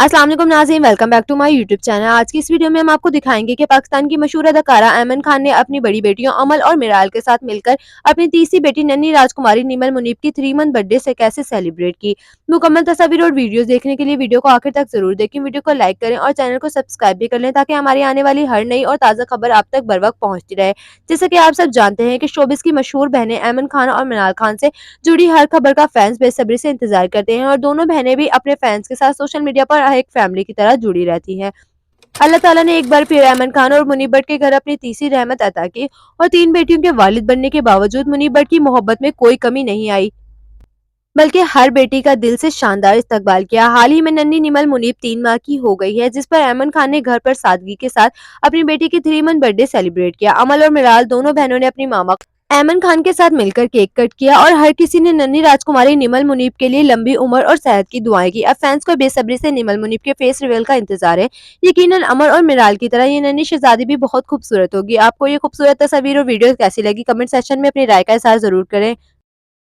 अस्सलाम वालेकुम नाज़रीन, welcome back to my YouTube channel. आज की इस वीडियो में हम आपको दिखाएंगे कि पाकिस्तान की मशहूर अदाकारा ऐमन खान ने अपनी बड़ी बेटियों अमल और मिराल के साथ मिलकर अपनी तीसरी बेटी नन्ही राजकुमारी निमल मुनीब की 3 मंथ बर्थडे से कैसे सेलिब्रेट की। मुकम्मल तस्वीर और वीडियोस देखने के लिए वीडियो को आखिर तक जरूर देखें। वीडियो को लाइक करें और चैनल को सब्सक्राइब भी कर लें ताकि हमारी आने वाली हर नई और ताज़ा खबर आप तक बर वक्त पहुंचती रहे। जैसे कि आप सब जानते हैं कि शोबिस की मशहूर बहनें ऐमन खान और मिनाल खान से जुड़ी हर खबर का फैंस बेसब्री से इंतजार करते हैं और दोनों बहनें भी अपने फैंस के साथ सोशल मीडिया पर एक फैमिली की तरह जुड़ी रहती हैं। अल्लाह ताला ने एक बार फिर ऐमन खान और मुनीब भट्ट के घर अपनी तीसरी रहमत अता की और 3 बेटियों के वालिद बनने के बावजूद मुनीब भट्ट की मोहब्बत में कोई कमी नहीं आई, बल्कि हर बेटी का दिल से शानदार इस्तकबाल किया। हाल ही में नन्ही निमल मुनीब 3 माह की हो गई है, जिस पर ऐमन खान ने घर पर सादगी के साथ अपनी बेटी की 3 मंथ बर्थडे सेलिब्रेट किया। अमल और मिराल दोनों बहनों ने अपनी मामा ऐमन खान के साथ मिलकर केक कट किया और हर किसी ने नन्ही राजकुमारी निमल मुनीब के लिए लंबी उम्र और सेहत की दुआएं की। अब फैंस को बेसब्री से निमल मुनीब के फेस रिवील का इंतजार है। यकीनन अमर और मिराल की तरह ये नन्ही शहजादी भी बहुत खूबसूरत होगी। आपको ये खूबसूरत तस्वीर और वीडियो कैसी लगी, कमेंट सेक्शन में अपनी राय का इजहार जरूर करें।